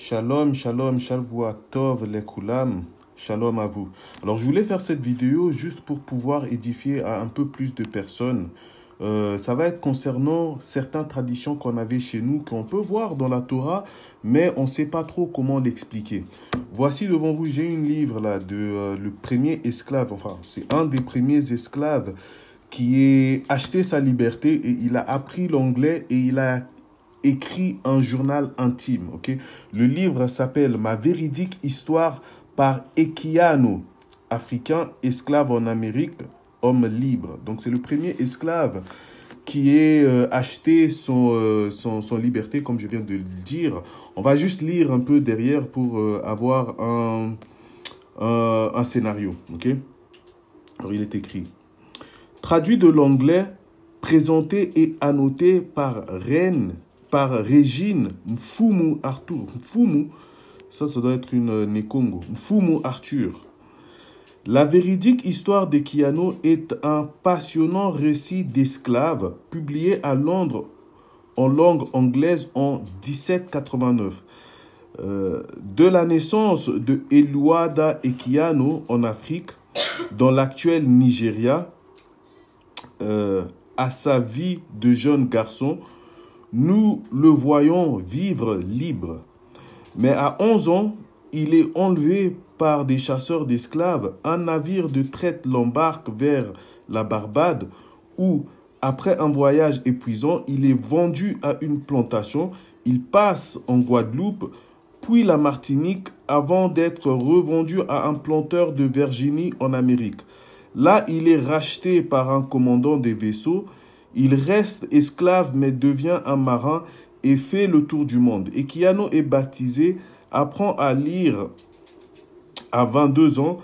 Shalom, shalom, shalom, tov, lekulam, shalom à vous. Alors, je voulais faire cette vidéo juste pour pouvoir édifier à un peu plus de personnes. Ça va être concernant certaines traditions qu'on avait chez nous, qu'on peut voir dans la Torah, mais on ne sait pas trop comment l'expliquer. Voici devant vous, j'ai un livre là de le premier esclave, enfin, c'est un des premiers esclaves qui a acheté sa liberté et il a appris l'anglais et il a écrit un journal intime. Ok, le livre s'appelle Ma véridique histoire par Ekiano, africain, esclave en Amérique, homme libre. Donc c'est le premier esclave qui ait acheté son liberté, comme je viens de le dire. On va juste lire un peu derrière pour avoir un scénario. Ok, alors il est écrit. Traduit de l'anglais, présenté et annoté par Régine Mfumu Arthur. Mfumu, ça doit être une Nekongo. Mfumu Arthur. La véridique histoire de Kiano est un passionnant récit d'esclaves publié à Londres en langue anglaise en 1789. De la naissance de Eluada Ekiano en Afrique, dans l'actuel Nigeria, à sa vie de jeune garçon, nous le voyons vivre libre. Mais à 11 ans, il est enlevé par des chasseurs d'esclaves. Un navire de traite l'embarque vers la Barbade où, après un voyage épuisant, il est vendu à une plantation. Il passe en Guadeloupe, puis la Martinique, avant d'être revendu à un planteur de Virginie en Amérique. Là, il est racheté par un commandant des vaisseaux. Il reste esclave mais devient un marin et fait le tour du monde. Ekiano est baptisé, apprend à lire à 22 ans.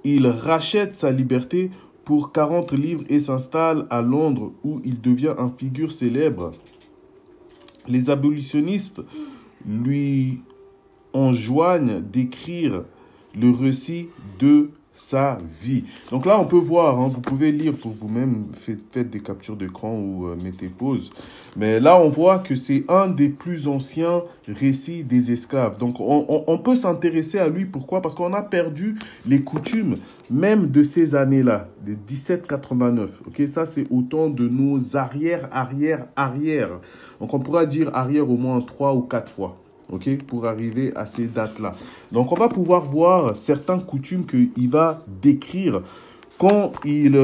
Il rachète sa liberté pour 40 livres et s'installe à Londres où il devient une figure célèbre. Les abolitionnistes lui enjoignent d'écrire le récit de sa vie. Donc là, on peut voir, hein, vous pouvez lire pour vous-même, faites des captures d'écran ou mettez pause. Mais là, on voit que c'est un des plus anciens récits des esclaves. Donc, on peut s'intéresser à lui. Pourquoi? Parce qu'on a perdu les coutumes même de ces années-là, de 1789. Ok, ça, c'est autant de nos arrière. Donc, on pourra dire arrière au moins 3 ou 4 fois. Ok, pour arriver à ces dates-là. Donc, on va pouvoir voir certaines coutumes qu'il va décrire quand il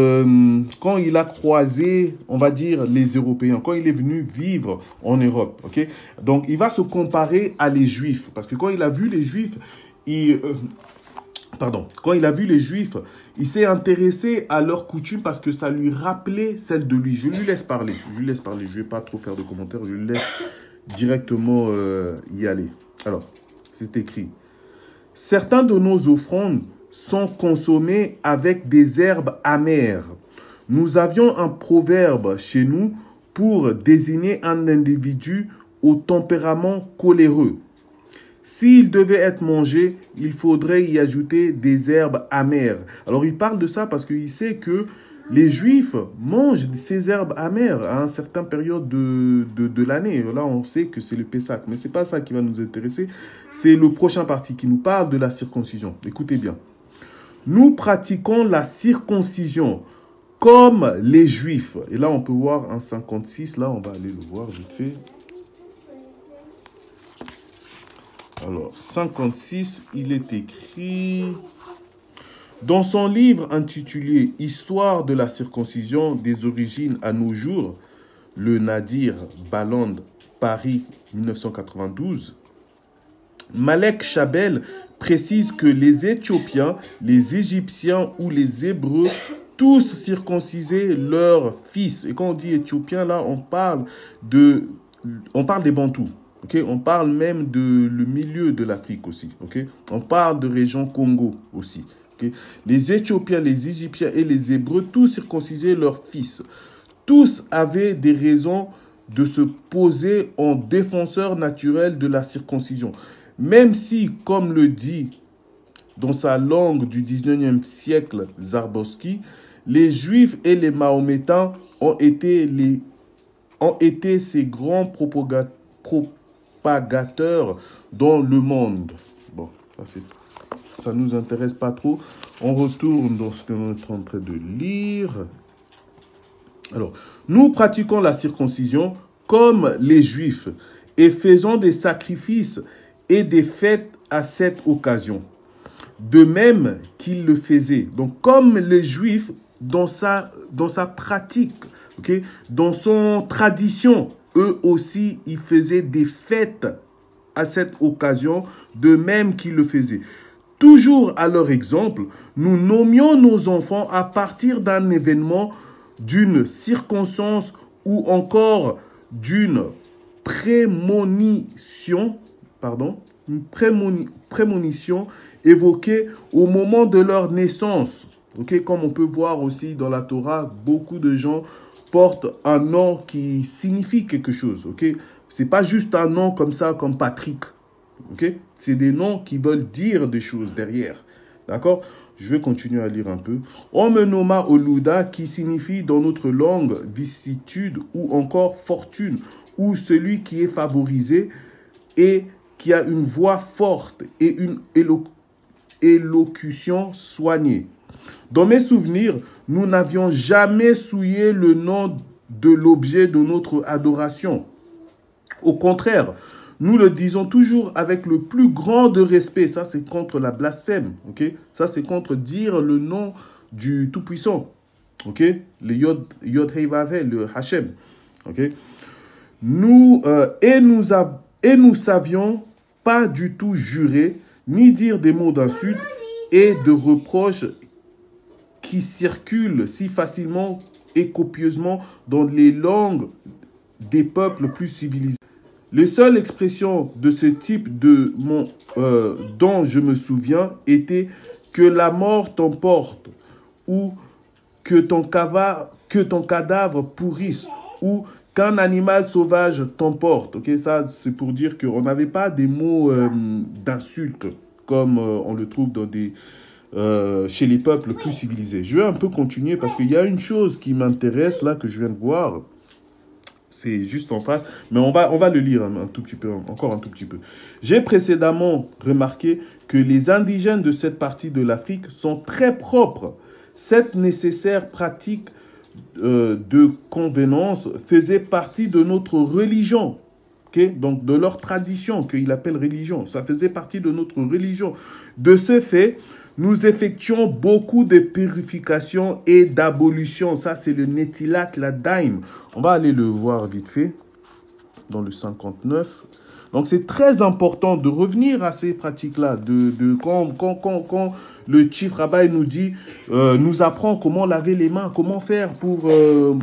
a croisé, on va dire, les Européens, quand il est venu vivre en Europe. Ok, donc, il va se comparer à les Juifs. Parce que quand il a vu les Juifs, quand il a vu les Juifs, il s'est intéressé à leurs coutumes parce que ça lui rappelait celle de lui. Je lui laisse parler. Je ne vais pas trop faire de commentaires. Je lui laisse directement y aller. Alors, c'est écrit. Certains de nos offrandes sont consommées avec des herbes amères. Nous avions un proverbe chez nous pour désigner un individu au tempérament coléreux. S'il devait être mangé, il faudrait y ajouter des herbes amères. Alors, il parle de ça parce qu'il sait que les Juifs mangent ces herbes amères à une certaine période de l'année. Là, on sait que c'est le Pessah. Mais ce n'est pas ça qui va nous intéresser. C'est le prochain parti qui nous parle de la circoncision. Écoutez bien. Nous pratiquons la circoncision comme les Juifs. Et là, on peut voir un 56. Là, on va aller le voir vite fait. Alors, 56, il est écrit... Dans son livre intitulé « Histoire de la circoncision des origines à nos jours », le Nadir Baland, Paris 1992, Malek Chabel précise que les Éthiopiens, les Égyptiens ou les Hébreux, tous circoncisaient leurs fils. Et quand on dit Éthiopien, là, on parle des Bantous. Okay? On parle même de le milieu de l'Afrique aussi. Okay? On parle de région Congo aussi. Okay? Les Éthiopiens, les Égyptiens et les Hébreux, tous circoncisaient leurs fils. Tous avaient des raisons de se poser en défenseur naturel de la circoncision. Même si, comme le dit dans sa langue du 19e siècle Zarbowski, les Juifs et les Mahométans ont été ces grands propagateurs dans le monde. Bon, ça nous intéresse pas trop. On retourne dans ce que nous sommes en train de lire. Alors, nous pratiquons la circoncision comme les Juifs et faisons des sacrifices et des fêtes à cette occasion. De même qu'ils le faisaient. Donc, comme les Juifs, dans sa pratique, okay, dans son tradition, eux aussi, ils faisaient des fêtes à cette occasion, de même qu'ils le faisaient. Toujours à leur exemple, nous nommions nos enfants à partir d'un événement, d'une circonstance ou encore d'une prémonition, prémonition évoquée au moment de leur naissance. Okay? Comme on peut voir aussi dans la Torah, beaucoup de gens portent un nom qui signifie quelque chose. Okay? Ce n'est pas juste un nom comme ça, comme Patrick. Okay? C'est des noms qui veulent dire des choses derrière. D'accord? Je vais continuer à lire un peu. On me nomma Oluda, qui signifie dans notre langue vicissitude ou encore fortune, ou celui qui est favorisé et qui a une voix forte et une élocution soignée. Dans mes souvenirs, nous n'avions jamais souillé le nom de l'objet de notre adoration. Au contraire, nous le disons toujours avec le plus grand de respect. Ça, c'est contre la blasphème. Okay? Ça, c'est contre dire le nom du Tout-Puissant. Okay? Le Yod Hei Vav Hei, le Hachem. Okay? Nous savions pas du tout jurer, ni dire des mots d'insulte et de reproches qui circulent si facilement et copieusement dans les langues des peuples plus civilisés. Les seules expressions de ce type dont je me souviens étaient que la mort t'emporte ou que ton cadavre pourrisse ou qu'un animal sauvage t'emporte. Okay? Ça, c'est pour dire qu'on n'avait pas des mots d'insulte comme on le trouve chez les peuples plus civilisés. Je vais un peu continuer parce qu'il y a une chose qui m'intéresse là que je viens de voir. C'est juste en face, mais on va le lire un tout petit peu, encore un tout petit peu. J'ai précédemment remarqué que les indigènes de cette partie de l'Afrique sont très propres. Cette nécessaire pratique de convenance faisait partie de notre religion, okay? Donc de leur tradition qu'il appelle religion. Ça faisait partie de notre religion. De ce fait, nous effectuons beaucoup de purification et d'abolition. Ça, c'est le Netilat, la Daim. On va aller le voir vite fait dans le 59. Donc, c'est très important de revenir à ces pratiques-là. Quand le Chief Rabbi nous dit, nous apprend comment laver les mains, comment faire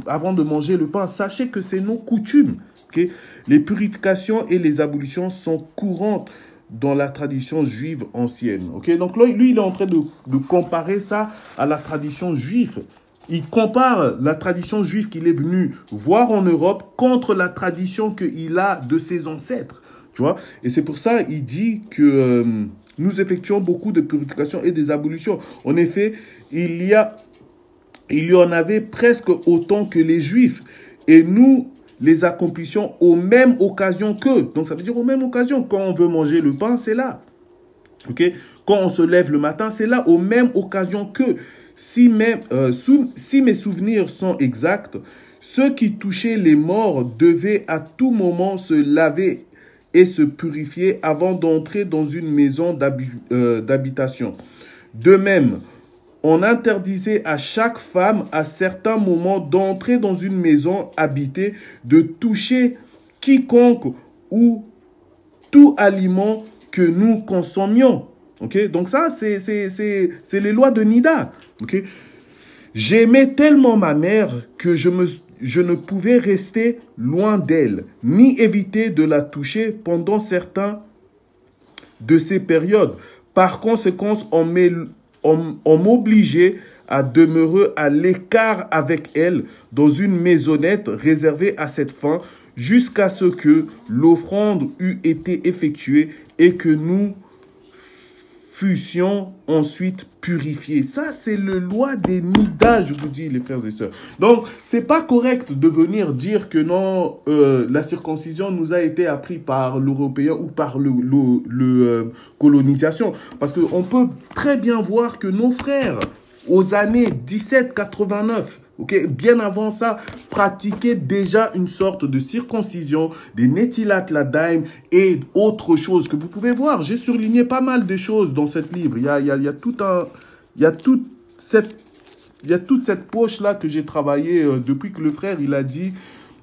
avant de manger le pain. Sachez que c'est nos coutumes. Okay? Les purifications et les abolitions sont courantes dans la tradition juive ancienne. Okay? Donc là, lui, il est en train de comparer ça à la tradition juive. Il compare la tradition juive qu'il est venu voir en Europe contre la tradition qu'il a de ses ancêtres. Tu vois? Et c'est pour ça qu'il dit que nous effectuons beaucoup de purifications et des abolitions. En effet, il y en avait presque autant que les Juifs. Et nous les accomplissions aux mêmes occasions qu'eux. Donc, ça veut dire aux mêmes occasions. Quand on veut manger le pain, c'est là. Okay? Quand on se lève le matin, c'est là, aux mêmes occasions qu'eux. Si mes souvenirs sont exacts, ceux qui touchaient les morts devaient à tout moment se laver et se purifier avant d'entrer dans une maison d'habitation. De même, on interdisait à chaque femme, à certains moments, d'entrer dans une maison habitée, de toucher quiconque ou tout aliment que nous consommions. Okay? Donc ça, c'est les lois de Nida. Okay? J'aimais tellement ma mère que je ne pouvais rester loin d'elle, ni éviter de la toucher pendant certaines de ces périodes. Par conséquent, on m'obligeait à demeurer à l'écart avec elle dans une maisonnette réservée à cette fin jusqu'à ce que l'offrande eût été effectuée et que nous fusion, ensuite purifiée. Ça, c'est le loi des Nida, je vous dis, les frères et sœurs. Donc, c'est pas correct de venir dire que non, la circoncision nous a été appris par l'Européen ou par colonisation. Parce qu'on peut très bien voir que nos frères, aux années 1789, okay, bien avant ça, pratiquaient déjà une sorte de circoncision, des Netilat Ladaim et autre chose que vous pouvez voir. J'ai surligné pas mal de choses dans ce livre. Il y a toute cette poche-là que j'ai travaillé depuis que le frère, il a dit...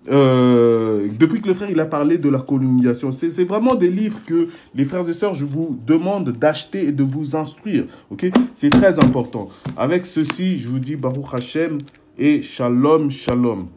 depuis que le frère il a parlé de la colonisation. C'est vraiment des livres que les frères et sœurs, je vous demande d'acheter et de vous instruire. Ok, c'est très important. Avec ceci, je vous dis Baruch Hashem et Shalom, Shalom.